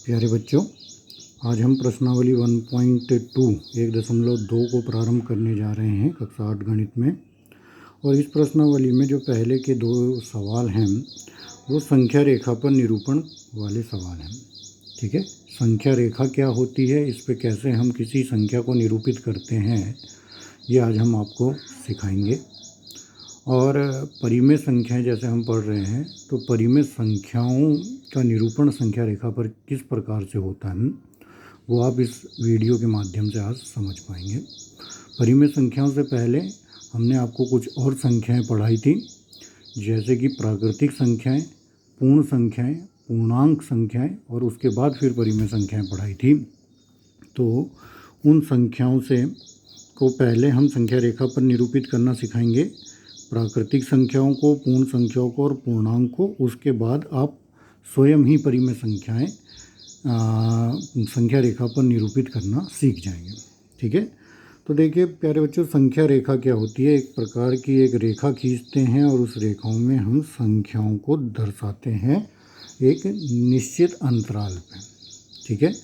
प्यारे बच्चों, आज हम प्रश्नावली 1.2 को प्रारंभ करने जा रहे हैं कक्षा 8 गणित में। और इस प्रश्नावली में जो पहले के दो सवाल हैं वो संख्या रेखा पर निरूपण वाले सवाल हैं। ठीक है, संख्या रेखा क्या होती है, इस पे कैसे हम किसी संख्या को निरूपित करते हैं, ये आज हम आपको सिखाएंगे। और परिमेय संख्याएं जैसे हम पढ़ रहे हैं तो परिमेय संख्याओं का निरूपण संख्या रेखा पर किस प्रकार से होता है वो आप इस वीडियो के माध्यम से आज समझ पाएंगे। परिमेय संख्याओं से पहले हमने आपको कुछ और संख्याएं पढ़ाई थी, जैसे कि प्राकृतिक संख्याएं, पूर्ण संख्याएं, पूर्णांक संख्याएं, और उसके बाद फिर परिमेय संख्याएं पढ़ाई थी। तो उन संख्याओं से को पहले हम संख्या रेखा पर निरूपित करना सिखाएंगे, प्राकृतिक संख्याओं को, पूर्ण संख्याओं को और पूर्णांक को। उसके बाद आप स्वयं ही परिमेय संख्याएं संख्या रेखा पर निरूपित करना सीख जाएंगे। ठीक है, तो देखिए प्यारे बच्चों, संख्या रेखा क्या होती है। एक प्रकार की एक रेखा खींचते हैं और उस रेखाओं में हम संख्याओं को दर्शाते हैं एक निश्चित अंतराल पे। ठीक है,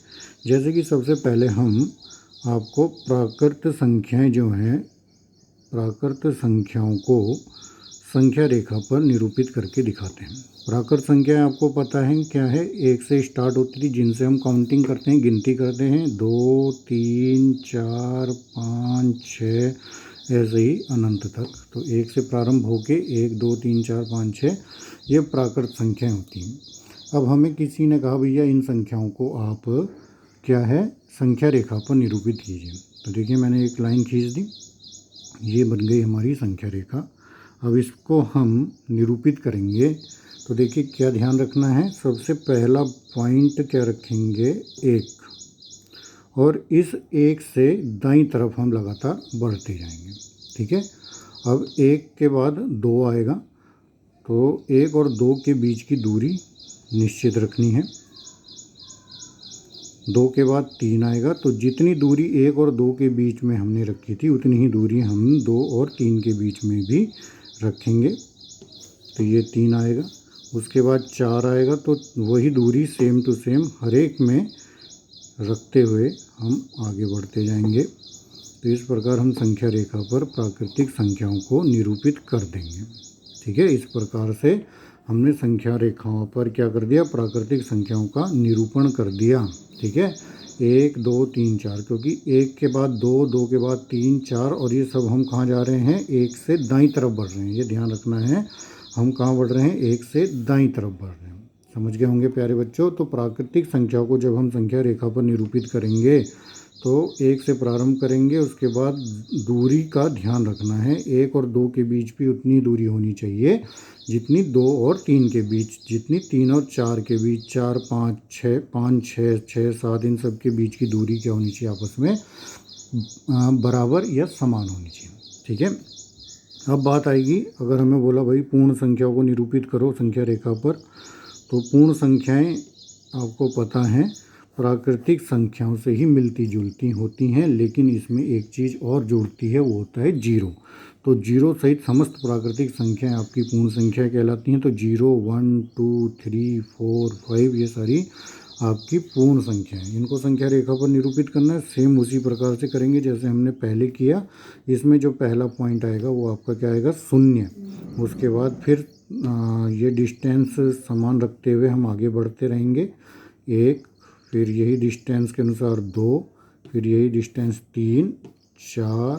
जैसे कि सबसे पहले हम आपको प्राकृत संख्याएं जो हैं, प्राकृत संख्याओं को संख्या रेखा पर निरूपित करके दिखाते हैं। प्राकृत संख्याएं आपको पता है क्या है, एक से स्टार्ट होती थी, जिनसे हम काउंटिंग करते हैं, गिनती करते हैं, 2, 3, 4, 5, 6, ऐसे ही अनंत तक। तो एक से प्रारंभ होके 1, 2, 3, 4, 5, 6 ये प्राकृत संख्याएं होती हैं। अब हमें किसी ने कहा भैया इन संख्याओं को आप क्या है संख्या रेखा पर निरूपित कीजिए। तो देखिए मैंने एक लाइन खींच दी, ये बन गई हमारी संख्या रेखा। अब इसको हम निरूपित करेंगे तो देखिए क्या ध्यान रखना है। सबसे पहला पॉइंट क्या रखेंगे, 1, और इस 1 से दाईं तरफ हम लगातार बढ़ते जाएंगे। ठीक है, अब 1 के बाद 2 आएगा, तो 1 और 2 के बीच की दूरी निश्चित रखनी है। 2 के बाद 3 आएगा, तो जितनी दूरी 1 और 2 के बीच में हमने रखी थी उतनी ही दूरी हम 2 और 3 के बीच में भी रखेंगे। तो ये 3 आएगा। उसके बाद 4 आएगा, तो वही दूरी सेम टू सेम हर एक में रखते हुए हम आगे बढ़ते जाएंगे। तो इस प्रकार हम संख्या रेखा पर प्राकृतिक संख्याओं को निरूपित कर देंगे। ठीक है, इस प्रकार से हमने संख्या रेखाओं पर क्या कर दिया, प्राकृतिक संख्याओं का निरूपण कर दिया। ठीक है, 1, 2, 3, 4, क्योंकि 1 के बाद 2, 2 के बाद 3, 4, और ये सब हम कहाँ जा रहे हैं, 1 से दाईं तरफ बढ़ रहे हैं। ये ध्यान रखना है, हम कहाँ बढ़ रहे हैं, 1 से दाईं तरफ बढ़ रहे हैं। समझ गए होंगे प्यारे बच्चों। तो प्राकृतिक संख्याओं को जब हम संख्या रेखा पर निरूपित करेंगे तो 1 से प्रारंभ करेंगे, उसके बाद दूरी का ध्यान रखना है। 1 और 2 के बीच भी उतनी दूरी होनी चाहिए जितनी 2 और 3 के बीच, जितनी 3 और 4 के बीच, 4, 5, 6, 5, 6, 6, 7, इन सब के बीच की दूरी क्या होनी चाहिए, आपस में बराबर या समान होनी चाहिए। ठीक है, अब बात आएगी, अगर हमें बोला भाई पूर्ण संख्याओं को निरूपित करो संख्या रेखा पर, तो पूर्ण संख्याएं आपको पता है प्राकृतिक संख्याओं से ही मिलती जुलती होती हैं, लेकिन इसमें एक चीज़ और जुड़ती है, वो होता है 0। तो 0 सहित समस्त प्राकृतिक संख्याएं आपकी पूर्ण संख्या कहलाती हैं। तो 0, 1, 2, 3, 4, 5 ये सारी आपकी पूर्ण संख्या है। इनको संख्या रेखा पर निरूपित करना है, सेम उसी प्रकार से करेंगे जैसे हमने पहले किया। इसमें जो पहला पॉइंट आएगा वो आपका क्या आएगा, 0। उसके बाद फिर ये डिस्टेंस समान रखते हुए हम आगे बढ़ते रहेंगे, 1, फिर यही डिस्टेंस के अनुसार 2, फिर यही डिस्टेंस 3, 4,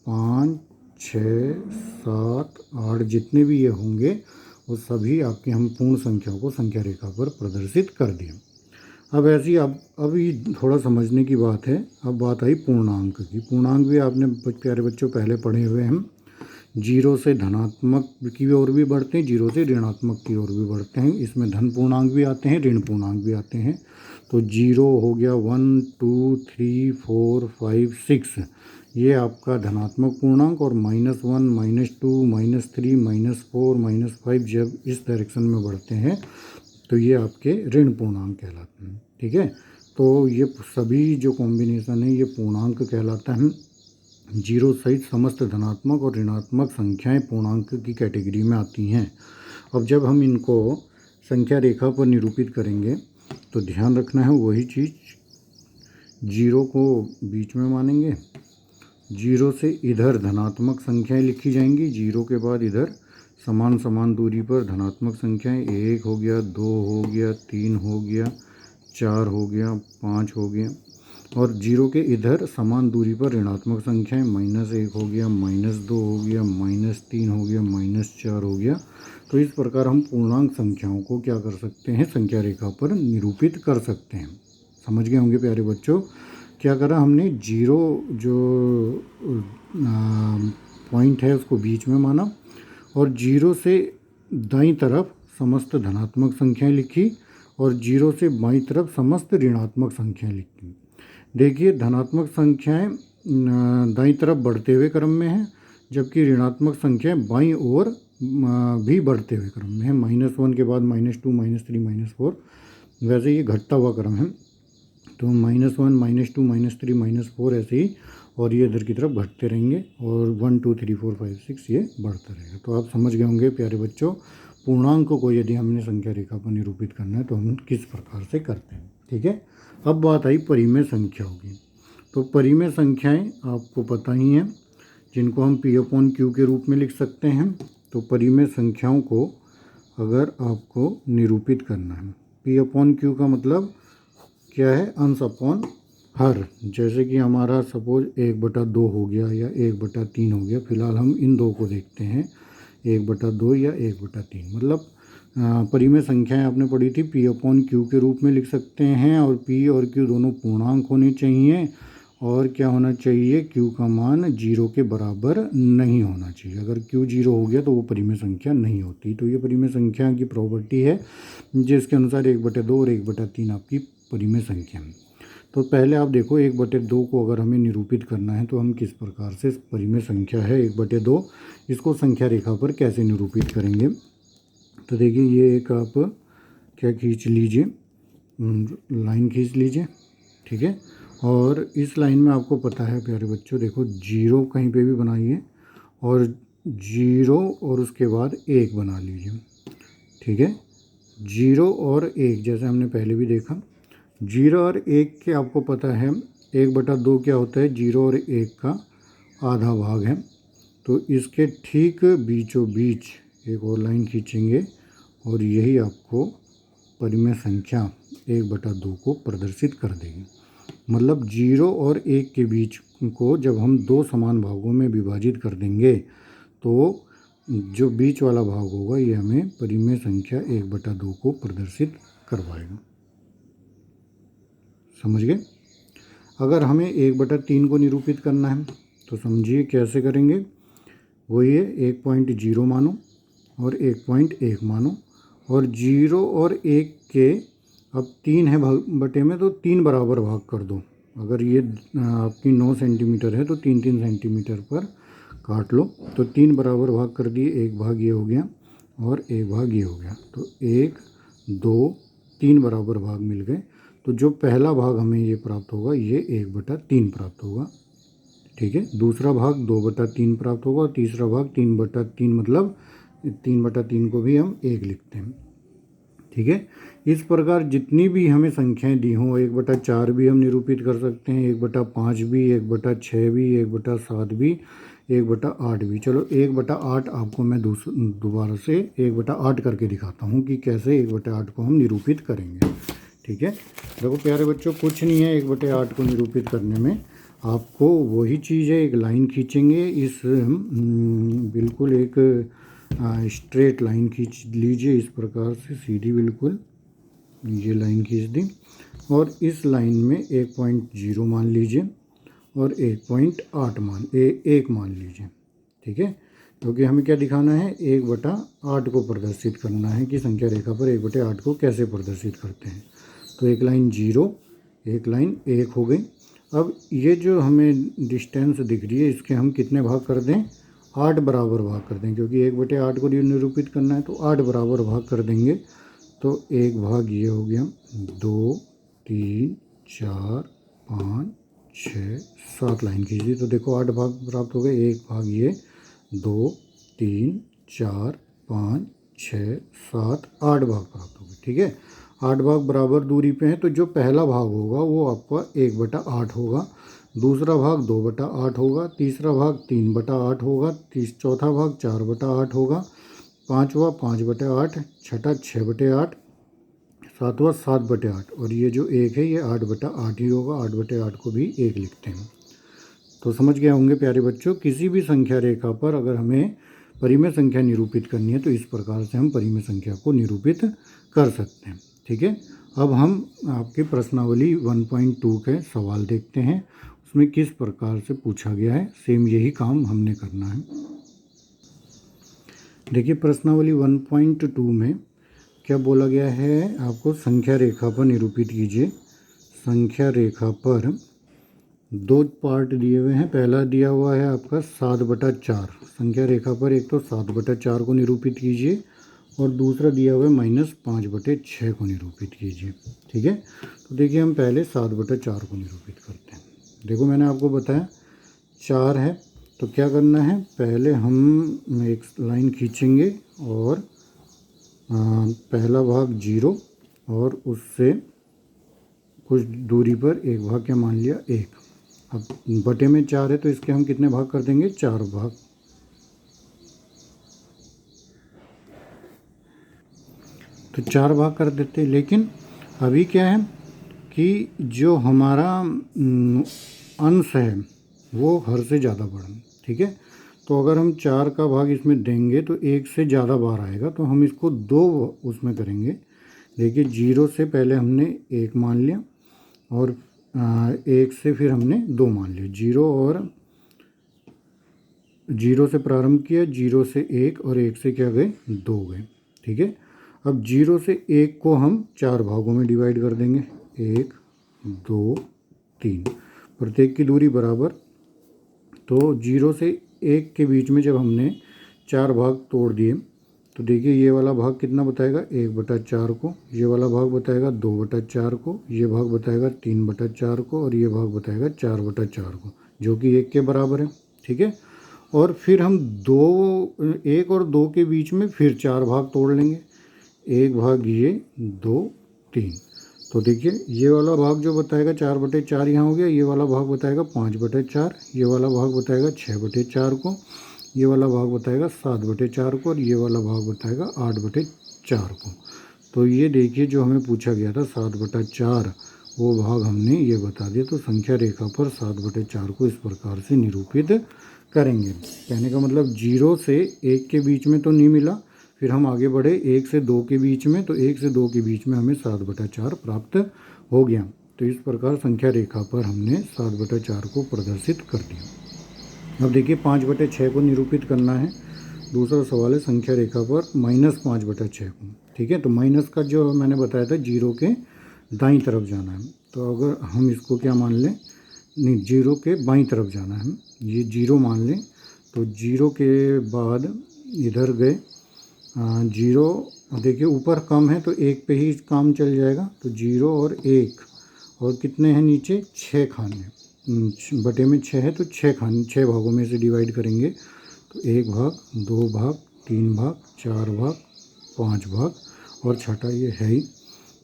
5, 6, 7, 8, जितने भी ये होंगे वो सभी आपके हम पूर्ण संख्याओं को संख्या रेखा पर प्रदर्शित कर दिए। अब ऐसी अब ये थोड़ा समझने की बात है। अब बात आई पूर्णांक की। पूर्णांक भी आपने प्यारे बच्चों पहले पढ़े हुए हैं। 0 से धनात्मक की ओर भी बढ़ते हैं, 0 से ऋणात्मक की ओर भी बढ़ते हैं। इसमें धन पूर्णांक भी आते हैं, ऋण पूर्णांक भी आते हैं। तो 0 हो गया, 1, 2, 3, 4, 5, 6 ये आपका धनात्मक पूर्णांक, और -1, -2, -3, -4, -5 जब इस डायरेक्शन में बढ़ते हैं तो ये आपके ऋण पूर्णांक कहलाते हैं। ठीक है, तो ये सभी जो कॉम्बिनेशन है ये पूर्णांक कहलाता है। 0 सहित समस्त धनात्मक और ऋणात्मक संख्याएं पूर्णांक की कैटेगरी में आती हैं। अब जब हम इनको संख्या रेखा पर निरूपित करेंगे तो ध्यान रखना है वही चीज़, जीरो को बीच में मानेंगे, जीरो से इधर धनात्मक संख्याएं लिखी जाएंगी, जीरो के बाद इधर समान समान दूरी पर धनात्मक संख्याएं, 1 हो गया, 2 हो गया, 3 हो गया, 4 हो गया, 5 हो गया, और जीरो के इधर समान दूरी पर ऋणात्मक संख्याएं, -1 हो गया, -2 हो गया, -3 हो गया, -4 हो गया। तो इस प्रकार हम पूर्णांक संख्याओं को क्या कर सकते हैं, संख्या रेखा पर निरूपित कर सकते हैं। समझ गए होंगे प्यारे बच्चों। क्या करा हमने, जीरो जो पॉइंट है उसको बीच में माना और जीरो से दाईं तरफ समस्त धनात्मक संख्याएं लिखी और जीरो से बाईं तरफ समस्त ऋणात्मक संख्याएं लिखी। देखिए धनात्मक संख्याएं दाईं तरफ बढ़ते हुए क्रम में हैं, जबकि ऋणात्मक संख्याएं बाईं ओर भी बढ़ते हुए क्रम में है। -1 के बाद -2, -3, -4, वैसे ये घटता हुआ क्रम है। तो -1, -2, -3, -4 ऐसे ही, और ये इधर की तरफ घटते रहेंगे और 1, 2, 3, 4, 5, 6 ये बढ़ता रहेगा। तो आप समझ गए होंगे प्यारे बच्चों, पूर्णांक को यदि हमने संख्या रेखा पर निरूपित करना है तो हम किस प्रकार से करते हैं। ठीक है, अब बात आई परिमेय संख्याओं की। तो परिमेय संख्याएं आपको पता ही हैं, जिनको हम P/Q के रूप में लिख सकते हैं। तो परिमेय संख्याओं को अगर आपको निरूपित करना है, P/Q का मतलब क्या है, अंश अपॉन हर। जैसे कि हमारा सपोज 1/2 हो गया या 1/3 हो गया, फिलहाल हम इन दो को देखते हैं, 1/2 या 1/3। मतलब परिमेय संख्याएं आपने पढ़ी थी, P/Q के रूप में लिख सकते हैं, और P और Q दोनों पूर्णांक होने चाहिए, और क्या होना चाहिए, Q का मान 0 के बराबर नहीं होना चाहिए। अगर Q 0 हो गया तो वो परिमेय संख्या नहीं होती। तो ये परिमेय संख्या की प्रॉपर्टी है, जिसके अनुसार 1/2 और 1/3 आपकी परिमेय संख्या है। तो पहले आप देखो 1/2 को अगर हमें निरूपित करना है तो हम किस प्रकार से परिमेय संख्या है 1/2, इसको संख्या रेखा पर कैसे निरूपित करेंगे। तो देखिए ये एक आप क्या खींच लीजिए, लाइन खींच लीजिए। ठीक है, और इस लाइन में आपको पता है प्यारे बच्चों, देखो 0 कहीं पे भी बनाइए और 0 और उसके बाद 1 बना लीजिए। ठीक है, 0 और 1 जैसे हमने पहले भी देखा, 0 और 1 के आपको पता है 1/2 क्या होता है, 0 और 1 का आधा भाग है। तो इसके ठीक बीचों बीच एक और लाइन खींचेंगे और यही आपको परिमेय संख्या 1/2 को प्रदर्शित कर देगी। मतलब 0 और 1 के बीच को जब हम दो समान भागों में विभाजित कर देंगे तो जो बीच वाला भाग होगा ये हमें परिमेय संख्या 1/2 को प्रदर्शित करवाएगा। समझ गए। अगर हमें 1/3 को निरूपित करना है तो समझिए कैसे करेंगे। वही है, 1.0 मानो और 1.1 मानो, और 0 और 1 के अब 3 है बटे में, तो 3 बराबर भाग कर दो। अगर ये आपकी 9 सेंटीमीटर है तो 3-3 सेंटीमीटर पर काट लो। तो 3 बराबर भाग कर दिए, एक भाग ये हो गया और एक भाग ये हो गया। तो 1, 2, 3 बराबर भाग मिल गए। तो जो पहला भाग हमें ये प्राप्त होगा ये 1/3 प्राप्त होगा। ठीक है, दूसरा भाग 2/3 प्राप्त होगा और तीसरा भाग 3/3, मतलब 3/3 को भी हम 1 लिखते हैं। ठीक है, इस प्रकार जितनी भी हमें संख्याएं दी हों, 1/4 भी हम निरूपित कर सकते हैं, 1/5 भी, 1/6 भी, 1/7 भी, 1/8 भी। चलो 1/8 आपको मैं दोबारा से 1/8 करके दिखाता हूँ कि कैसे 1/8 को हम निरूपित करेंगे। ठीक है, देखो प्यारे बच्चों, कुछ नहीं है 1/8 को निरूपित करने में, आपको वही चीज़ है, एक लाइन खींचेंगे, इस बिल्कुल एक स्ट्रेट लाइन खींच लीजिए इस प्रकार से, सीधी बिल्कुल ये लाइन खींच दी, और इस लाइन में 1.0 मान लीजिए और 1.8 मान लीजिए। ठीक है, क्योंकि हमें क्या दिखाना है, 1/8 को प्रदर्शित करना है कि संख्या रेखा पर 1/8 को कैसे प्रदर्शित करते हैं। तो एक लाइन 0, एक लाइन 1 हो गई। अब ये जो हमें डिस्टेंस दिख रही है इसके हम कितने भाग कर दें, 8 बराबर भाग कर दें, क्योंकि 1/8 को निरूपित करना है तो 8 बराबर भाग कर देंगे। तो एक भाग ये हो गया, 2, 3, 4, 5, 6, 7 लाइन खींच दी। तो देखो 8 भाग प्राप्त हो गए, एक भाग ये, 2, 3, 4, 5, 6, 7, 8 भाग प्राप्त हो गए। ठीक है, 8 भाग बराबर दूरी पे हैं, तो जो पहला भाग होगा वो आपका 1/8 होगा, दूसरा भाग 2/8 होगा, तीसरा भाग 3/8 होगा, चौथा भाग 4/8 होगा, पाँचवा 5/8, छठा 6/8, सातवां 7/8 और ये जो 1 है ये 8/8 ही होगा। 8/8 को भी 1 लिखते हैं। तो समझ गए होंगे प्यारे बच्चों, किसी भी संख्या रेखा पर अगर हमें परिमेय संख्या निरूपित करनी है तो इस प्रकार से हम परिमेय संख्या को निरूपित कर सकते हैं। ठीक है, अब हम आपके प्रश्नावली 1.2 के सवाल देखते हैं, उसमें किस प्रकार से पूछा गया है। सेम यही काम हमने करना है। देखिए प्रश्नावली 1.2 में क्या बोला गया है, आपको संख्या रेखा पर निरूपित कीजिए। संख्या रेखा पर 2 पार्ट दिए हुए हैं। पहला दिया हुआ है आपका 7/4। संख्या रेखा पर एक तो 7/4 को निरूपित कीजिए और दूसरा दिया हुआ है -5/6 को निरूपित कीजिए। ठीक है, तो देखिए हम पहले 7/4 को निरूपित करते हैं। देखो मैंने आपको बताया 4 है, तो क्या करना है, पहले हम एक लाइन खींचेंगे और पहला भाग 0 और उससे कुछ दूरी पर एक भाग क्या मान लिया 1। अब बटे में 4 है तो इसके हम कितने भाग कर देंगे, 4 भाग। तो 4 भाग कर देते। लेकिन अभी क्या है कि जो हमारा अंश है वो हर से ज़्यादा बढ़ा। ठीक है, तो अगर हम 4 का भाग इसमें देंगे तो 1 से ज़्यादा बार आएगा, तो हम इसको 2 उसमें करेंगे। देखिए 0 से पहले हमने 1 मान लिया और 1 से फिर हमने 2 मान लिया। 0 से प्रारंभ किया, 0 से 1 और 1 से क्या गए, 2 गए। ठीक है, अब 0 से 1 को हम 4 भागों में डिवाइड कर देंगे, 1 2 3, प्रत्येक की दूरी बराबर। तो 0 से 1 के बीच में जब हमने 4 भाग तोड़ दिए तो देखिए ये वाला भाग कितना बताएगा, 1/4 को, ये वाला भाग बताएगा 2/4 को, ये भाग बताएगा 3/4 को और ये भाग बताएगा 4/4 को, जो कि 1 के बराबर है। ठीक है, और फिर हम 1 और 2 के बीच में फिर 4 भाग तोड़ लेंगे, 1 भाग ये, 2 3। तो देखिए ये वाला भाग जो बताएगा 4/4 यहाँ हो गया, ये वाला भाग बताएगा 5/4, ये वाला भाग बताएगा 6/4 को, ये वाला भाग बताएगा 7/4 को और ये वाला भाग बताएगा 8/4 को। तो ये देखिए जो हमें पूछा गया था 7/4 वो भाग हमने ये बता दिया। तो संख्या रेखा पर 7/4 को इस प्रकार से निरूपित करेंगे। कहने का मतलब 0 से 1 के बीच में तो नहीं मिला, फिर हम आगे बढ़े 1 से 2 के बीच में, तो 1 से 2 के बीच में हमें 7/4 प्राप्त हो गया। तो इस प्रकार संख्या रेखा पर हमने 7/4 को प्रदर्शित कर दिया। अब देखिए 5/6 को निरूपित करना है। दूसरा सवाल है संख्या रेखा पर -5/6 को। ठीक है, तो माइनस का जो मैंने बताया था 0 के दाईं तरफ जाना है, तो अगर हम इसको क्या मान लें, नहीं 0 के बाईं तरफ जाना है, ये 0 मान लें। तो 0 के बाद इधर गए 0, देखिए ऊपर कम है तो 1 पे ही काम चल जाएगा, तो 0 और 1 और कितने हैं नीचे 6 खाने, बटे में 6 है तो 6 खाने, 6 भागों में से डिवाइड करेंगे। तो 1 भाग, 2 भाग, 3 भाग, 4 भाग, 5 भाग और छठा ये है ही।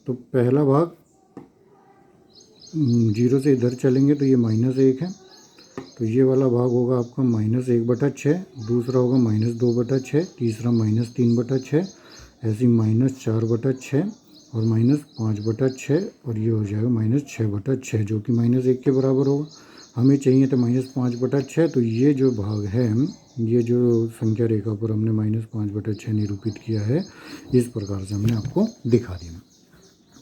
तो पहला भाग 0 से इधर चलेंगे तो ये -1 है, तो ये वाला भाग होगा आपका -1/6, दूसरा होगा -2/6, तीसरा -3/6, ऐसे -4/6 और -5/6 और ये हो जाएगा -6/6, जो कि -1 के बराबर होगा। हमें चाहिए था -5/6, तो ये जो भाग है, ये जो संख्या रेखा पर हमने -5/6 निरूपित किया है, इस प्रकार से हमने आपको दिखा दिया।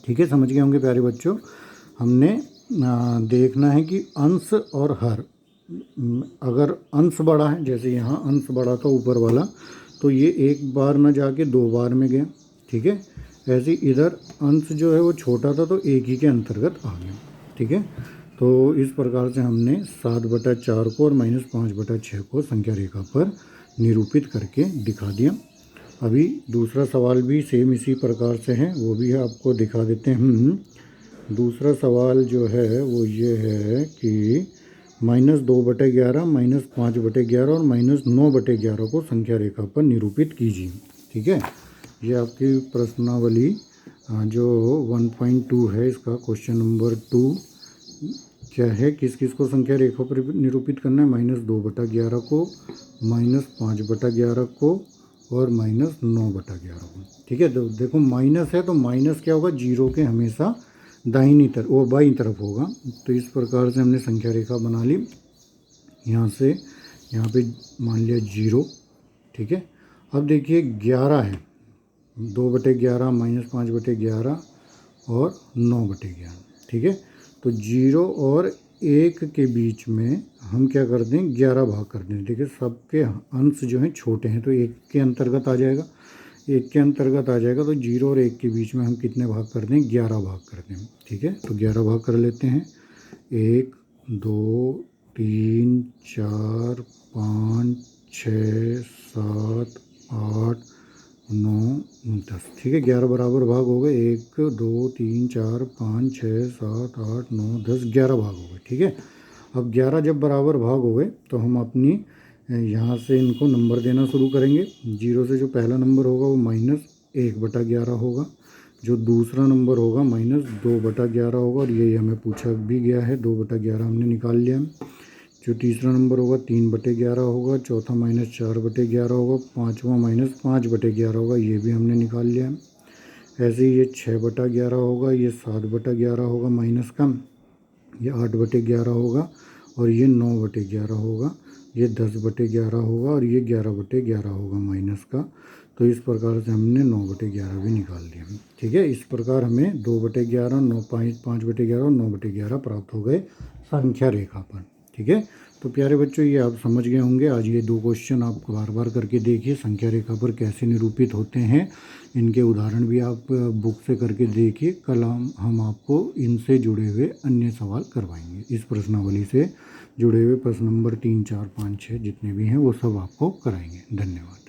ठीक है, समझ गए होंगे प्यारे बच्चों। हमने देखना है कि अंश और हर, अगर अंश बड़ा है, जैसे यहाँ अंश बड़ा था ऊपर वाला, तो ये 1 बार ना जाके 2 बार में गया। ठीक है, ऐसे इधर अंश जो है वो छोटा था तो 1 ही के अंतर्गत आ गया। ठीक है, तो इस प्रकार से हमने 7/4 को और -5/6 को संख्या रेखा पर निरूपित करके दिखा दिया। अभी दूसरा सवाल भी सेम इसी प्रकार से है, वो भी आपको दिखा देते हैं। दूसरा सवाल जो है वो ये है कि -2/11, -5/11 और -9/11 को संख्या रेखा पर निरूपित कीजिए। ठीक है, ये आपकी प्रश्नावली जो 1.2 है इसका क्वेश्चन नंबर 2 क्या है, किस किस को संख्या रेखा पर निरूपित करना है, -2/11 को, -5/11 को और -9/11 को। ठीक है, तो देखो माइनस है तो माइनस क्या होगा, जीरो के हमेशा दाहिनी तरफ वो बाईं तरफ होगा। तो इस प्रकार से हमने संख्या रेखा बना ली। यहाँ से यहाँ पे मान लिया 0। ठीक है, अब देखिए 11 है, 2/11 -5/11 और 9/11। ठीक है, तो 0 और 1 के बीच में हम क्या कर दें, 11 भाग कर दें। देखिए सबके अंश जो हैं छोटे हैं तो 1 के अंतर्गत आ जाएगा, 1 के अंतर्गत आ जाएगा। तो 0 और 1 के बीच में हम कितने भाग कर दें, 11 भाग कर दें। ठीक है, तो 11 भाग कर लेते हैं। 1 2 3 4 5 6 7 8 9 10। ठीक है, 11 बराबर भाग हो गए, 1 2 3 4 5 6 7 8 9 10, 11 भाग हो गए। ठीक है, अब 11 जब बराबर भाग हो गए तो हम अपनी यहाँ से इनको नंबर देना शुरू करेंगे। 0 से जो पहला नंबर होगा वो -1/11 होगा, जो दूसरा नंबर होगा -2/11 होगा, और ये हमें पूछा भी गया है, 2/11 हमने निकाल लिया। जो तीसरा नंबर होगा 3/11 होगा, चौथा -4/11 होगा, पाँचवा -5/11 होगा, ये भी हमने निकाल लिया। ऐसे ही ये 6/11 होगा, ये 7/11 होगा माइनस का, ये 8/11 होगा और ये 9/11 होगा, ये 10/11 होगा और ये 11/11 होगा माइनस का। तो इस प्रकार से हमने 9/11 भी निकाल दिया। ठीक है, इस प्रकार हमें 2/11 5/11 और 9/11 प्राप्त हो गए संख्या रेखा पर। ठीक है, तो प्यारे बच्चों ये आप समझ गए होंगे। आज ये 2 क्वेश्चन आप बार बार करके देखिए, संख्या रेखा पर कैसे निरूपित होते हैं, इनके उदाहरण भी आप बुक से करके देखिए। कल हम आपको इनसे जुड़े हुए अन्य सवाल करवाएंगे। इस प्रश्नावली से जुड़े हुए प्रश्न नंबर 3 4 5 6 जितने भी हैं वो सब आपको कराएंगे। धन्यवाद।